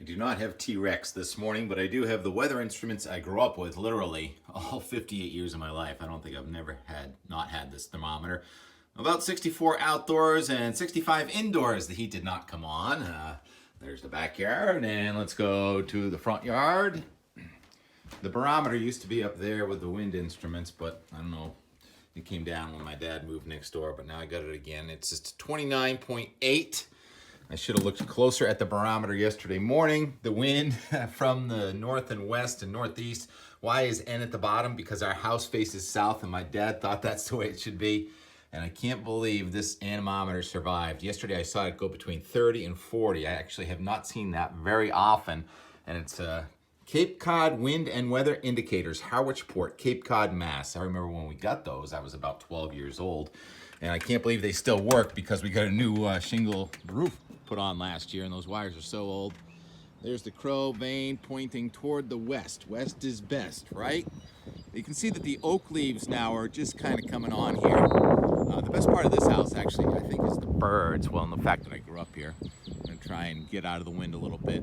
I do not have T-Rex this morning, but I do have the weather instruments I grew up with, literally all 58 years of my life. I don't think I've never not had this thermometer. About 64 outdoors and 65 indoors. The heat did not come on. There's the backyard, and let's go to the front yard. The barometer used to be up there with the wind instruments, but I don't know. It came down when my dad moved next door, but now I got it again. It's just 29.8. I should have looked closer at the barometer yesterday morning. The wind from the north and west and northeast. Why is N at the bottom? Because our house faces south, and my dad thought that's the way it should be. And I can't believe this anemometer survived. Yesterday I saw it go between 30 and 40. I actually have not seen that very often. And it's Cape Cod Wind and Weather Indicators, Harwichport, Cape Cod, Mass. I remember when we got those, I was about 12 years old. And I can't believe they still work because we got a new shingle roof put on last year, and those wires are so old. There's the Crow vein pointing toward the west. West is best, right? You can see that the oak leaves now are just kind of coming on here. The best part of this house, actually, I think, is the birds. Well, and the fact that I grew up here. I'm going to try and get out of the wind a little bit.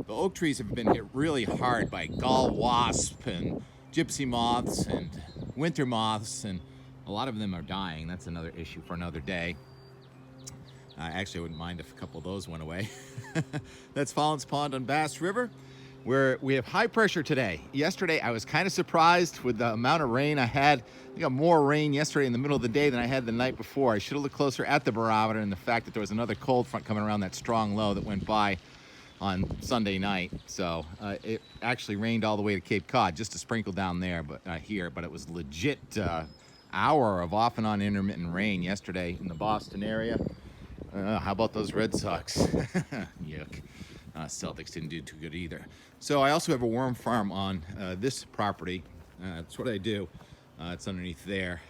The oak trees have been hit really hard by gall wasp and gypsy moths and winter moths, and a lot of them are dying. That's another issue for another day. Actually, I wouldn't mind if a couple of those went away. That's Fallon's Pond on Bass River, where we have high pressure today. Yesterday, I was kind of surprised with the amount of rain I had. I got more rain yesterday in the middle of the day than I had the night before. I should have looked closer at the barometer and the fact that there was another cold front coming around that strong low that went by on Sunday night. So it actually rained all the way to Cape Cod, just a sprinkle down there, but here. But it was legit hour of off and on intermittent rain yesterday in the Boston area. How about those Red Sox? Yuck. Celtics didn't do too good either. So I also have a worm farm on this property. That's what I do. It's underneath there.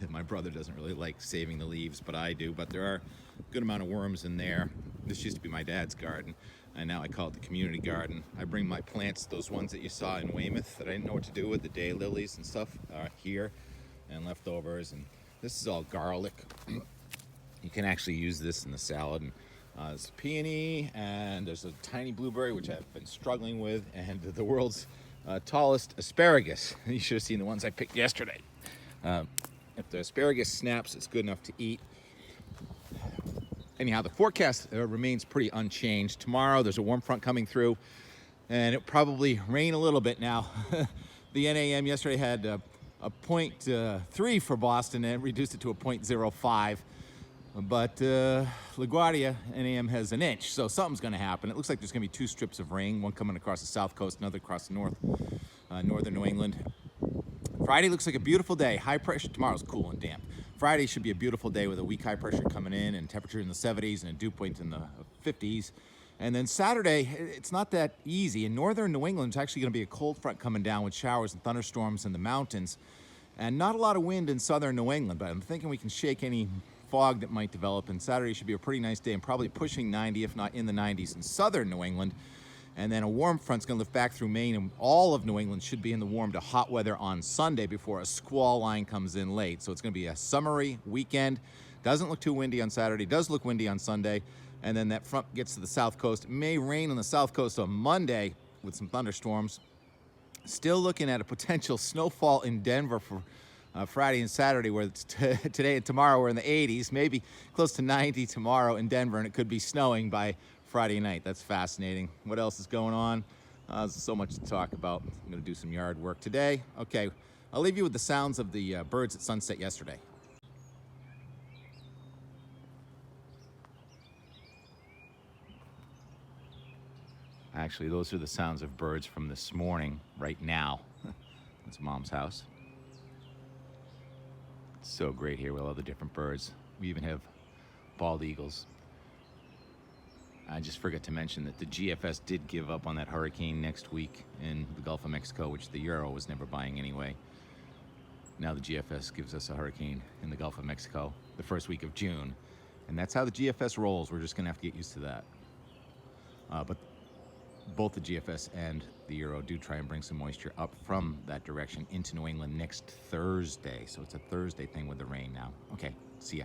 My brother doesn't really like saving the leaves, but I do. But there are a good amount of worms in there. This used to be my dad's garden, and now I call it the community garden. I bring my plants, those ones that you saw in Weymouth that I didn't know what to do with, the daylilies and stuff, here, and leftovers. And this is all garlic. You can actually use this in the salad. And there's a peony, and there's a tiny blueberry, which I've been struggling with, and the world's tallest asparagus. You should have seen the ones I picked yesterday. If the asparagus snaps, it's good enough to eat. Anyhow, the forecast remains pretty unchanged. Tomorrow, there's a warm front coming through, and it'll probably rain a little bit now. The NAM yesterday had a 0.3 for Boston, and it reduced it to a 0.05. But LaGuardia, NAM, has an inch, so something's going to happen. It looks like there's going to be two strips of rain, one coming across the south coast, another across the northern New England. Friday looks like a beautiful day. High pressure. Tomorrow's cool and damp. Friday should be a beautiful day with a weak high pressure coming in and temperature in the 70s and a dew point in the 50s. And then Saturday, it's not that easy. In northern New England, it's actually going to be a cold front coming down with showers and thunderstorms in the mountains. And not a lot of wind in southern New England, but I'm thinking we can shake any fog that might develop, and Saturday should be a pretty nice day and probably pushing 90, if not in the 90s in southern New England. And then a warm front's going to lift back through Maine, and all of New England should be in the warm to hot weather on Sunday before a squall line comes in late. So it's going to be a summery weekend. Doesn't look too windy on Saturday, does look windy on Sunday, and then that front gets to the south coast. It may rain on the south coast on Monday with some thunderstorms. Still looking at a potential snowfall in Denver for Friday and Saturday, where it's today and tomorrow we're in the 80s, maybe close to 90 tomorrow in Denver, and it could be snowing by Friday night. That's fascinating. What else is going on? There's so much to talk about. I'm going to do some yard work today. Okay, I'll leave you with the sounds of the birds at sunset yesterday. Actually, those are the sounds of birds from this morning, right now. That's Mom's house. So great here with all the different birds. We even have bald eagles. I just forgot to mention that the GFS did give up on that hurricane next week in the Gulf of Mexico, which the Euro was never buying anyway. Now the GFS gives us a hurricane in the Gulf of Mexico the first week of June. And that's how the GFS rolls. We're just going to have to get used to that. But both the GFS and the Euro do try and bring some moisture up from that direction into New England next Thursday. So it's a Thursday thing with the rain now. Okay, see ya.